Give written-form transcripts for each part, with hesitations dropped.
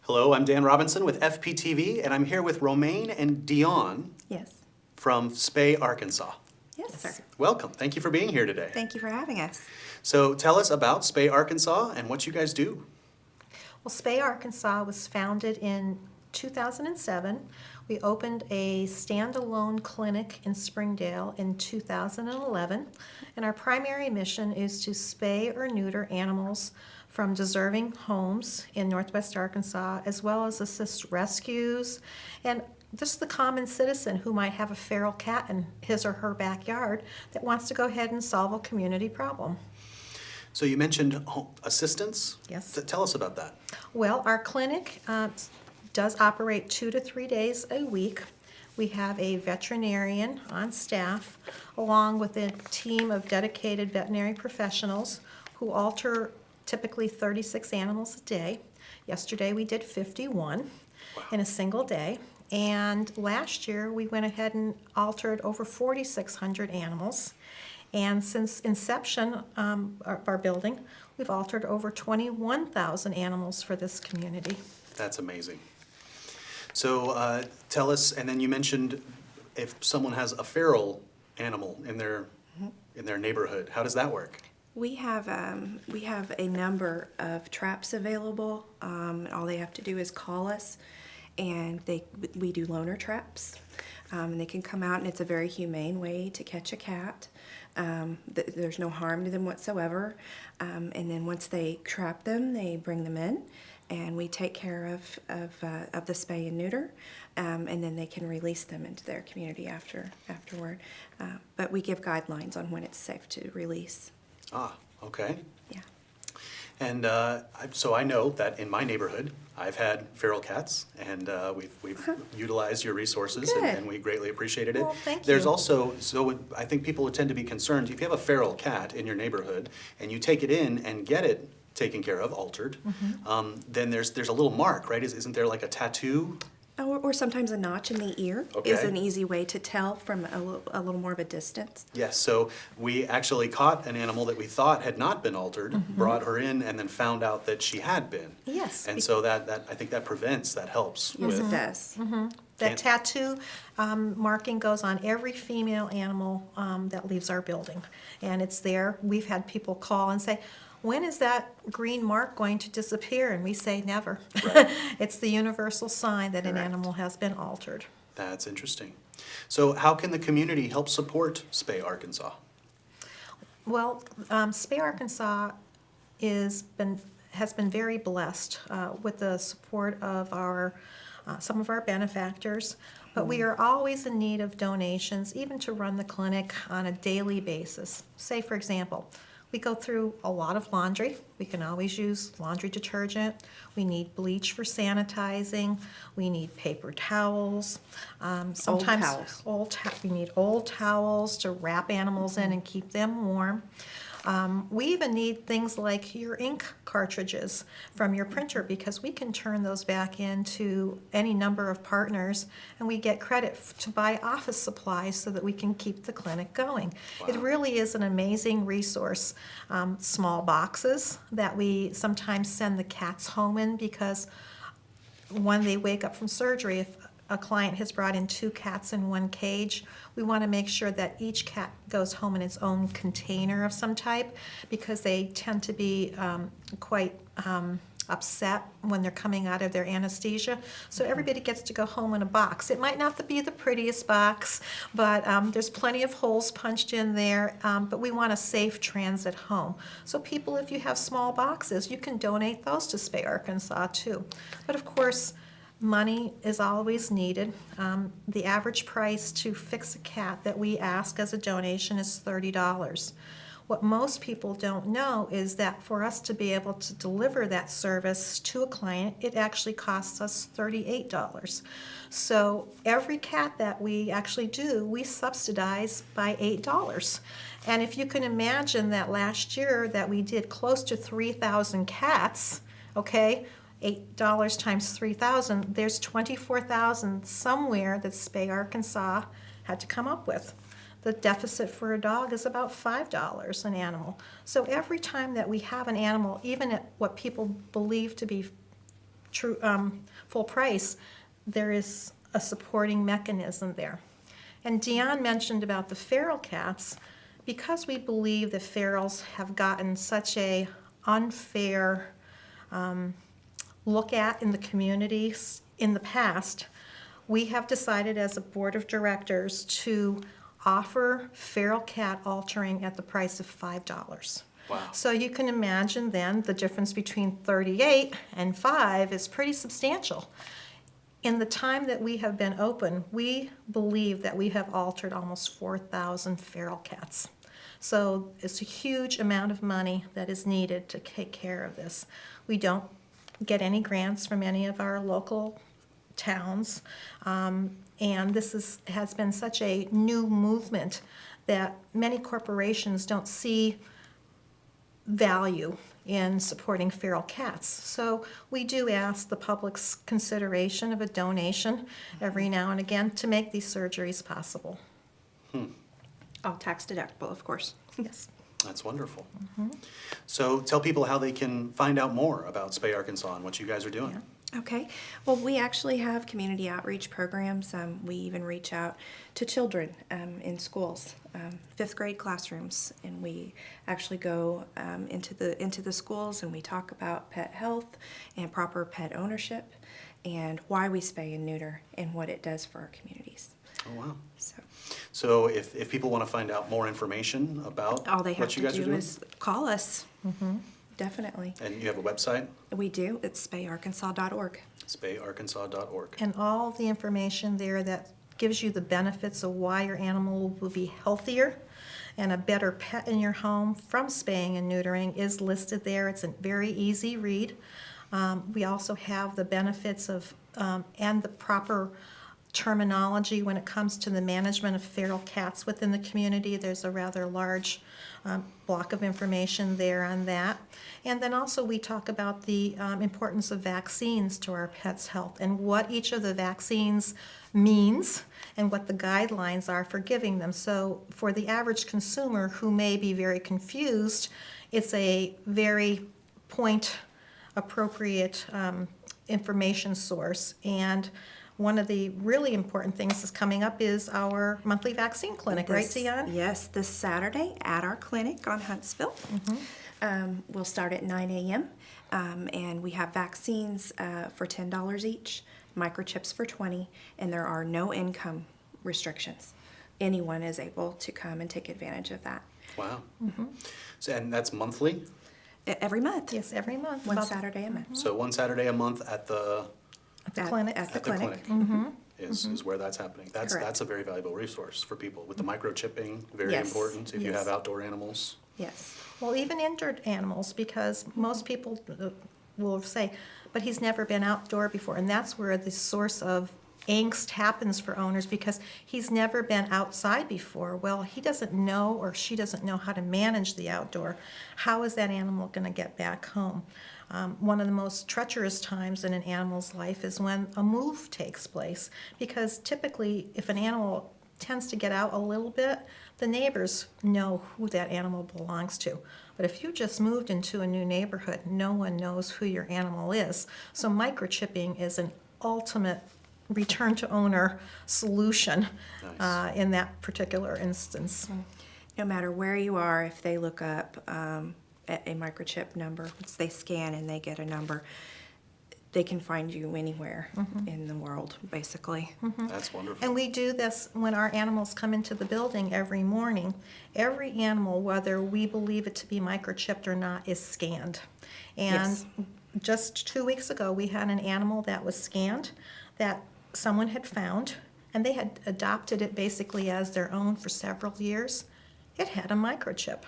Hello, I'm Dan Robinson with FPTV, and I'm here with Romaine and Dion Yes. from Spay, Arkansas. Yes, sir. Welcome. Thank you for being here today. Thank you for having us. So tell us about Spay, Arkansas, and what you guys do. Well, Spay, Arkansas was founded in 2007. We opened a standalone clinic in Springdale in 2011, and our primary mission is to spay or neuter animals from deserving homes in Northwest Arkansas, as well as assist rescues and just the common citizen who might have a feral cat in his or her backyard that wants to go ahead and solve a community problem. So you mentioned home assistance. Yes. Tell us about that. Well, our clinic does operate 2 to 3 days a week. We have a veterinarian on staff, along with a team of dedicated veterinary professionals who alter typically 36 animals a day. Yesterday we did 51 in a single day. And last year we went ahead and altered over 4,600 animals. And since inception of our building, we've altered over 21,000 animals for this community. That's amazing. So tell us, and then you mentioned if someone has a feral animal in their neighborhood, how does that work? We have a number of traps available. All they have to do is call us, and we do loaner traps. And they can come out, and it's a very humane way to catch a cat. There's no harm to them whatsoever. And then once they trap them, they bring them in, and we take care of the spay and neuter, and then they can release them into their community afterward. But we give guidelines on when it's safe to release. Ah, okay. Yeah. And so I know that in my neighborhood, I've had feral cats, and we've utilized your resources, Good. and we greatly appreciated it. Well, thank There's you. also, so I think people would tend to be concerned, if you have a feral cat in your neighborhood, and you take it in and get it taken care of, altered, then there's a little mark, right? Isn't there like a tattoo? Or sometimes a notch in the ear Okay. is an easy way to tell from a little more of a distance. Yes, so we actually caught an animal that we thought had not been altered, brought her in, and then found out that she had been. Yes. And so that I think that prevents, that helps Yes, with. it does. That And- tattoo marking goes on every female animal that leaves our building. And it's there. We've had people call and say, when is that green mark going to disappear? And we say never. Right. It's the universal sign that an Correct. animal has been altered. That's interesting. So how can the community help support Spay Arkansas? Well, Spay Arkansas has been very blessed with the support of some of our benefactors, but we are always in need of donations, even to run the clinic on a daily basis. Say, for example, we go through a lot of laundry. We can always use laundry detergent. We need bleach for sanitizing. We need paper towels. Sometimes towels. We need old towels to wrap animals in and keep them warm. We even need things like your ink cartridges from your printer, because we can turn those back into any number of partners, and we get credit to buy office supplies so that we can keep the clinic going. It Wow. really is an amazing resource. Small boxes that we sometimes send the cats home in, because when they wake up from surgery, if a client has brought in 2 cats in one cage, we want to make sure that each cat goes home in its own container of some type, because they tend to be quite upset when they're coming out of their anesthesia. So everybody gets to go home in a box. It might not be the prettiest box, but there's plenty of holes punched in there, but we want a safe transit home. So people, if you have small boxes, you can donate those to Spay Arkansas too. But of course, money is always needed. The average price to fix a cat that we ask as a donation is $30. What most people don't know is that for us to be able to deliver that service to a client, it actually costs us $38. So every cat that we actually do, we subsidize by $8. And if you can imagine that last year that we did close to 3,000 cats, okay, $8 times 3,000, there's 24,000 somewhere that Spay Arkansas had to come up with. The deficit for a dog is about $5 an animal. So every time that we have an animal, even at what people believe to be true, full price, there is a supporting mechanism there. And Dion mentioned about the feral cats. Because we believe that ferals have gotten such a unfair look at in the communities in the past, we have decided as a board of directors to offer feral cat altering at the price of $5. Wow. So you can imagine then the difference between 38 and 5 is pretty substantial. In the time that we have been open, we believe that we have altered almost 4,000 feral cats. So it's a huge amount of money that is needed to take care of this. We don't get any grants from any of our local towns, and this has been such a new movement that many corporations don't see value in supporting feral cats. So we do ask the public's consideration of a donation every now and again to make these surgeries possible. All tax deductible, of course. Yes. That's wonderful. So tell people how they can find out more about Spay Arkansas and what you guys are doing. Okay. Well, we actually have community outreach programs. We even reach out to children in schools, fifth grade classrooms, and we actually go into the schools and we talk about pet health and proper pet ownership and why we spay and neuter and what it does for our communities. Oh, wow. So So if people want to find out more information about all they have what you to guys are do doing, is call us. Definitely. and you have a website, We do. It's spayarkansas.org. spayarkansas.org. And all the information there that gives you the benefits of why your animal will be healthier and a better pet in your home from spaying and neutering is listed there. It's a very easy read. We also have the benefits of and the proper terminology when it comes to the management of feral cats within the community. There's a rather large block of information there on that. And then also we talk about the importance of vaccines to our pets' health and what each of the vaccines means and what the guidelines are for giving them. So for the average consumer who may be very confused, it's a very point appropriate information source. And one of the really important things that's coming up is our monthly vaccine clinic, right, Sion? Yes, this Saturday at our clinic on Huntsville. We'll start at 9 a.m. And we have vaccines for $10 each, microchips for $20, and there are no income restrictions. Anyone is able to come and take advantage of that. Wow. So, and that's monthly? Every month. Yes, every month. One About Saturday a month. So one Saturday a month at the the clinic. At the at the clinic. clinic is where that's happening. That's Correct. a very valuable resource for people with the microchipping, very Yes. important if you Yes. have outdoor animals. Yes. Well, even injured animals, because most people will say, but he's never been outdoor before. And that's where the source of angst happens for owners, because he's never been outside before. Well, he doesn't know, or she doesn't know how to manage the outdoor. How is that animal going to get back home? One of the most treacherous times in an animal's life is when a move takes place, because typically if an animal tends to get out a little bit, the neighbors know who that animal belongs to. But if you just moved into a new neighborhood, no one knows who your animal is. So microchipping is an ultimate return to owner solution Nice. in that particular instance. No matter where you are, if they look up a microchip number, once they scan and they get a number, they can find you anywhere in the world, basically. That's wonderful. And we do this when our animals come into the building every morning. Every animal, whether we believe it to be microchipped or not, is scanned. And Yes. just 2 weeks ago, we had an animal that was scanned that someone had found, and they had adopted it basically as their own for several years. It had a microchip.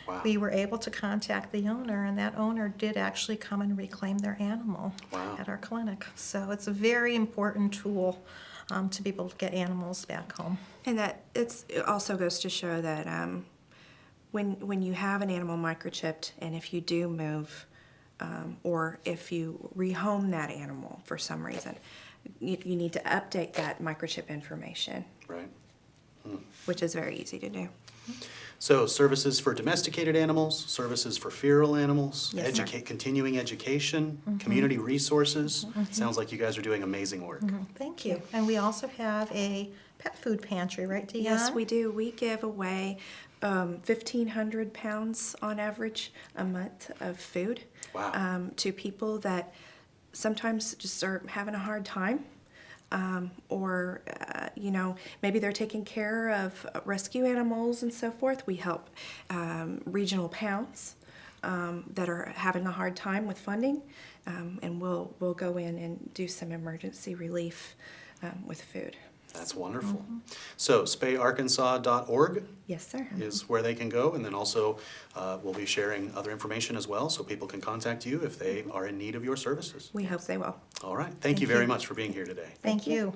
Wow. We were able to contact the owner, and that owner did actually come and reclaim their animal Wow. at our clinic. So it's a very important tool to be able to get animals back home. And that it also goes to show that when you have an animal microchipped, and if you do move, or if you rehome that animal for some reason, you need to update that microchip information, Right. which is very easy to do. So services for domesticated animals, services for feral animals, Yes, sir. continuing education, community resources. Sounds like you guys are doing amazing work. Thank you. And we also have a pet food pantry, right, Deanne? Yes, we do. We give away 1,500 pounds on average a month of food. Wow. To people that sometimes just are having a hard time. Or, maybe they're taking care of rescue animals and so forth. We help regional pounds that are having a hard time with funding, and we'll go in and do some emergency relief with food. That's wonderful. So spayarkansas.org Yes, sir. is where they can go, and then also we'll be sharing other information as well, so people can contact you if they are in need of your services. We hope they will. All right. Thank you very much for being here today. Thank you.